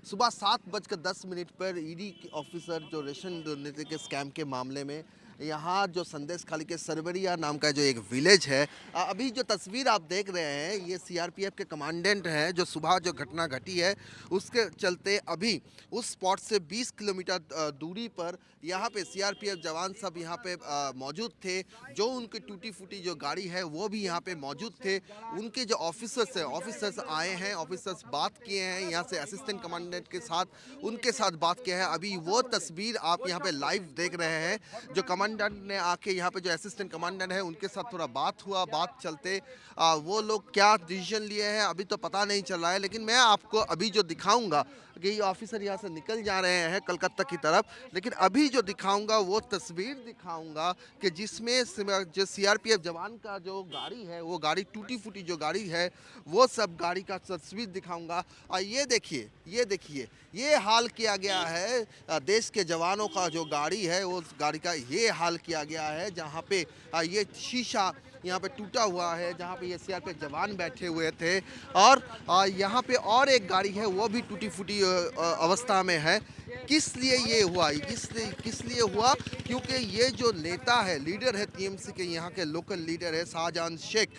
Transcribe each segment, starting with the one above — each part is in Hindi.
सुबह 7:10 पर ईडी के ऑफिसर जो रेशन दुर्नीति के स्कैम के मामले में यहाँ जो संदेश खाली के सरवरिया नाम का जो एक विलेज है, अभी जो तस्वीर आप देख रहे हैं ये सीआरपीएफ के कमांडेंट हैं। जो सुबह जो घटना घटी है उसके चलते अभी उस स्पॉट से 20 किलोमीटर दूरी पर यहाँ पे सीआरपीएफ जवान सब यहाँ पे मौजूद थे। जो उनकी टूटी फूटी जो गाड़ी है वो भी यहाँ पे मौजूद थे। उनके जो ऑफिसर्स आए हैं, ऑफिसर्स बात किए हैं यहाँ से असिस्टेंट कमांडेंट के साथ, उनके साथ बात किया है। अभी वो तस्वीर आप यहाँ पे लाइव देख रहे हैं। जो कमांडेंट ने आके यहाँ पे जो असिस्टेंट कमांडेंट है उनके साथ थोड़ा बात हुआ। बात चलते वो लोग क्या डिसीजन लिए हैं अभी तो पता नहीं चल रहा है, लेकिन मैं आपको अभी जो दिखाऊंगा कि ये ऑफिसर यहाँ से निकल जा रहे हैं कलकत्ता की तरफ, लेकिन अभी जो दिखाऊंगा वो तस्वीर दिखाऊंगा कि जिसमें जो सीआरपीएफ जवान का जो गाड़ी है, वो गाड़ी टूटी फूटी जो गाड़ी है वो सब गाड़ी का तस्वीर दिखाऊंगा। और ये देखिए ये हाल किया गया है देश के जवानों का जो गाड़ी है उस गाड़ी का ये हाल किया गया है, जहाँ पे ये शीशा यहाँ पे टूटा हुआ है, जहाँ पे ये सीआरपीएफ जवान बैठे हुए थे। और यहाँ पे और एक गाड़ी है वो भी टूटी फूटी अवस्था में है। किस लिए ये हुआ, किस लिए हुआ? क्योंकि ये जो नेता है, लीडर है टीएमसी के, यहाँ के लोकल लीडर है शाहजहां शेख,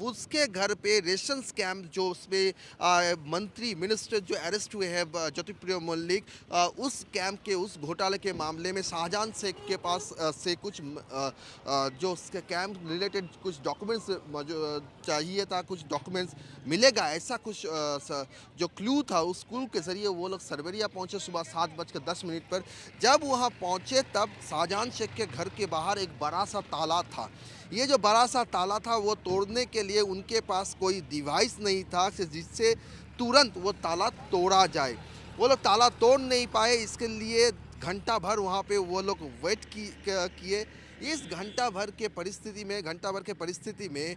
उसके घर पे रेशन स्कैम जो उसमें मंत्री मिनिस्टर जो अरेस्ट हुए हैं ज्योतिप्रिय मल्लिक, उस स्कैम के उस घोटाले के मामले में शाहजहां शेख के पास से कुछ जो स्कैम रिलेटेड कुछ डॉक्यूमेंट्स चाहिए था, कुछ डॉक्यूमेंट्स मिलेगा ऐसा कुछ जो क्लू था, उस क्लू के जरिए वो लोग सरवरिया पहुंचे सुबह 7:10 पर। जब वहां पहुंचे तब शाहजहां शेख के घर के बाहर एक बड़ा सा ताला था। ये जो बड़ा सा ताला था वो तोड़ने के लिए उनके पास कोई डिवाइस नहीं था जिससे तुरंत वो ताला तोड़ा जाए। वो लोग ताला तोड़ नहीं पाए, इसके लिए घंटा भर वहाँ पे वो लोग वेट किए। इस घंटा भर के परिस्थिति में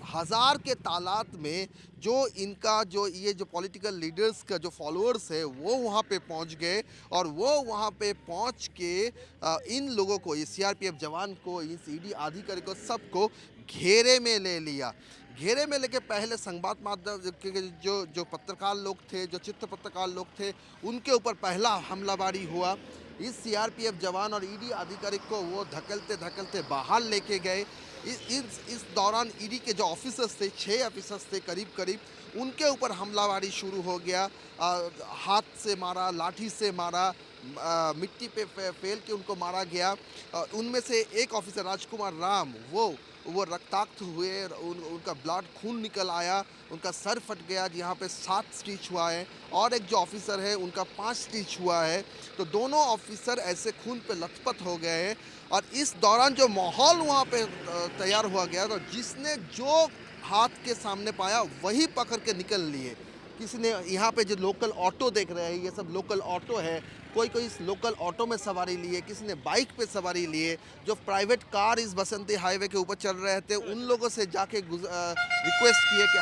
हज़ार के तादाद में जो इनका जो ये जो पॉलिटिकल लीडर्स का जो फॉलोअर्स है वो वहाँ पे पहुँच गए। और वो वहाँ पे पहुँच के इन लोगों को, ये सीआरपीएफ जवान को, इस ईडी अधिकारी को, सबको घेरे में ले लिया। घेरे में लेके पहले संवाद माध्यम के जो पत्रकार लोग थे, जो चित्र पत्रकार लोग थे, उनके ऊपर पहला हमलावारी हुआ। इस सीआरपीएफ जवान और ईडी अधिकारी को वो धकेलते बाहर लेके गए। इस दौरान ईडी के जो ऑफिसर्स थे, 6 ऑफिसर्स थे करीब, उनके ऊपर हमलावारी शुरू हो गया। हाथ से मारा, लाठी से मारा, मिट्टी पे फेल के उनको मारा गया। उनमें से एक ऑफिसर राजकुमार राम वो रक्ताक्त हुए, उनका ब्लड खून निकल आया, उनका सर फट गया जहाँ पे 7 स्टिच हुआ है। और एक जो ऑफिसर है उनका 5 स्टिच हुआ है। तो दोनों ऑफिसर ऐसे खून पे लथपथ हो गए हैं। और इस दौरान जो माहौल वहाँ पे तैयार हुआ गया, तो जिसने जो हाथ के सामने पाया वही पकड़ के निकल लिए। किसी ने यहाँ पे जो लोकल ऑटो देख रहे हैं, ये सब लोकल ऑटो है, कोई इस लोकल ऑटो में सवारी लिए, किसी ने बाइक पे सवारी लिए। जो प्राइवेट कार इस बसंती हाईवे के ऊपर चल रहे थे उन लोगों से जाके रिक्वेस्ट किए कि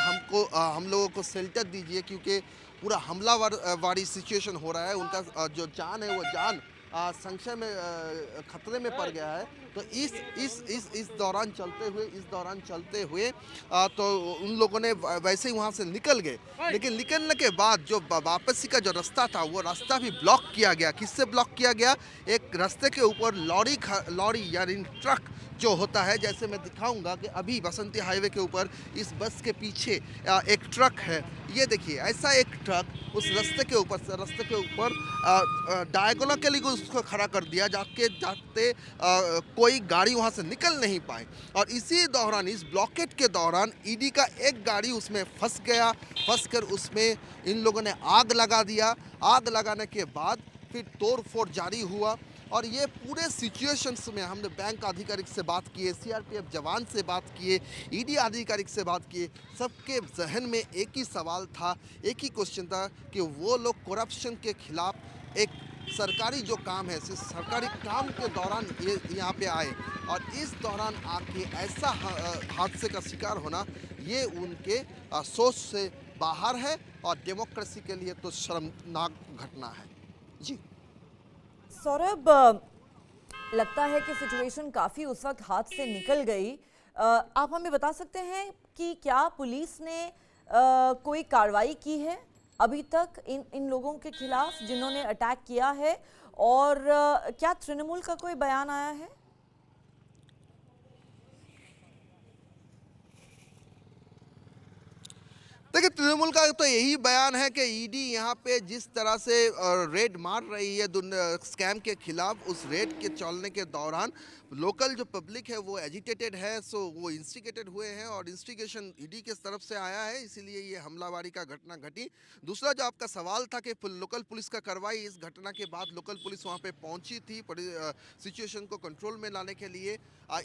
हम लोगों को शेल्टर दीजिए, क्योंकि पूरा हमलावारी सिचुएशन हो रहा है। उनका जो जान है वो जान संशय में खतरे में पड़ गया है। तो इस दौरान चलते हुए तो उन लोगों ने वैसे ही वहाँ से निकल गए। लेकिन निकलने के बाद जो वापसी का जो रास्ता था वो रास्ता भी ब्लॉक किया गया। किससे ब्लॉक किया गया? एक रास्ते के ऊपर लॉरी यानी ट्रक जो होता है, जैसे मैं दिखाऊंगा कि अभी बसंती हाईवे के ऊपर इस बस के पीछे एक ट्रक है। ये देखिए ऐसा एक ट्रक उस रास्ते के ऊपर डायगोनली उसको खड़ा कर दिया, जाते कोई गाड़ी वहां से निकल नहीं पाए। और इसी दौरान, इस ब्लॉकेट के दौरान ईडी का एक गाड़ी उसमें फंस कर उसमें इन लोगों ने आग लगा दिया। आग लगाने के बाद फिर तोड़फोड़ जारी हुआ। और ये पूरे सिचुएशंस में हमने बैंक आधिकारिक से बात किए, सीआरपीएफ जवान से बात किए, ईडी आधिकारिक से बात किए। सबके जहन में एक ही सवाल था, एक ही क्वेश्चन था कि वो लोग करप्शन के खिलाफ एक सरकारी जो काम है, सरकारी काम के दौरान ये यहाँ पे आए और इस दौरान आके ऐसा हादसे का शिकार होना, ये उनके सोच से बाहर है और डेमोक्रेसी के लिए तो शर्मनाक घटना है। जी सौरभ, लगता है कि सिचुएशन काफ़ी उस वक्त हाथ से निकल गई। आप हमें बता सकते हैं कि क्या पुलिस ने कोई कार्रवाई की है? अभी तक इन इन लोगों के खिलाफ जिन्होंने अटैक किया है, और क्या तृणमूल का कोई बयान आया है? देखिए, तृणमूल का तो यही बयान है कि ईडी यहाँ पे जिस तरह से रेड मार रही है स्कैम के खिलाफ, उस रेड के चलने के दौरान लोकल जो पब्लिक है वो एजिटेटेड है, सो वो इंस्टिगेटेड हुए हैं और इंस्टिगेशन ईडी के तरफ से आया है, इसीलिए ये हमलावारी का घटना घटी। दूसरा जो आपका सवाल था कि लोकल पुलिस का कार्रवाई, इस घटना के बाद लोकल पुलिस वहाँ पे पहुँची थी सिचुएशन को कंट्रोल में लाने के लिए।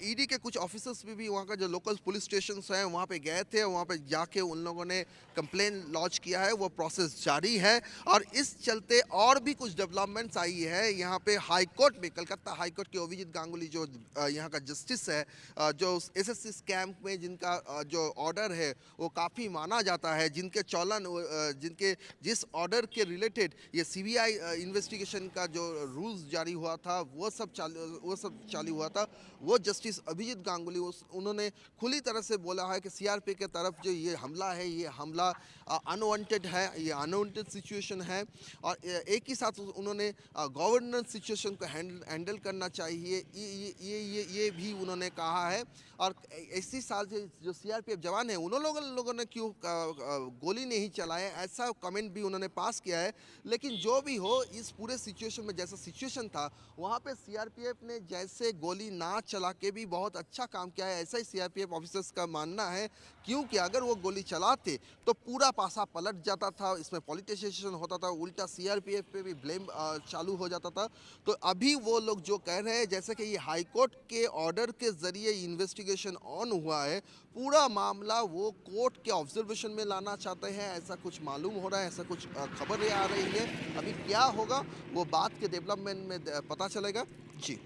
ईडी के कुछ ऑफिसर्स भी वहाँ का जो लोकल पुलिस स्टेशन हैं वहाँ पे गए थे, वहाँ पे जाके उन लोगों ने कंप्लेन लॉन्च किया है, वो प्रोसेस जारी है। और इस चलते और भी कुछ डेवलपमेंट्स आई है यहाँ पे हाई कोर्ट में, कलकत्ता हाई कोर्ट के अभिजीत गांगुली जो यहाँ का जस्टिस है, जो एसएससी स्कैम में जिनका जो ऑर्डर है वो काफ़ी माना जाता है, जिनके चलन जिनके जिस ऑर्डर के रिलेटेड ये सीबीआई इन्वेस्टिगेशन का जो रूल्स जारी हुआ था वो सब चालू हुआ था, वो जस्टिस अभिजीत गांगुली उन्होंने खुली तरह से बोला है कि सीआरपी के तरफ जो ये हमला है, ये हमला अनवांटेड है, ये अनवांटेड सिचुएशन है। और एक ही साथ उन्होंने गवर्नेंस सिचुएशन को हैंडल करना चाहिए, ये भी उन्होंने कहा है। और इसी साल से जो सीआरपीएफ जवान है उन लोगों ने क्यों गोली नहीं चलाए, ऐसा कमेंट भी उन्होंने पास किया है। लेकिन जो भी हो, इस पूरे सिचुएशन में जैसा सिचुएशन था वहाँ पे सीआरपीएफ ने जैसे गोली ना चला के भी बहुत अच्छा काम किया है, ऐसा ही सीआरपीएफ ऑफिसर्स का मानना है। क्योंकि अगर वो गोली चलाते तो पूरा पासा पलट जाता था, इसमें पॉलिटिसाइजेशन होता था, उल्टा सीआरपीएफ पे भी ब्लेम चालू हो जाता था। तो अभी वो लोग जो कह रहे हैं, जैसे कि ये हाई कोर्ट के ऑर्डर के जरिए इन्वेस्टिगेशन ऑन हुआ है, पूरा मामला वो कोर्ट के ऑब्जर्वेशन में लाना चाहते हैं, ऐसा कुछ मालूम हो रहा है, ऐसा कुछ खबरें आ रही है। अभी क्या होगा वो बात के डेवलपमेंट में पता चलेगा। जी।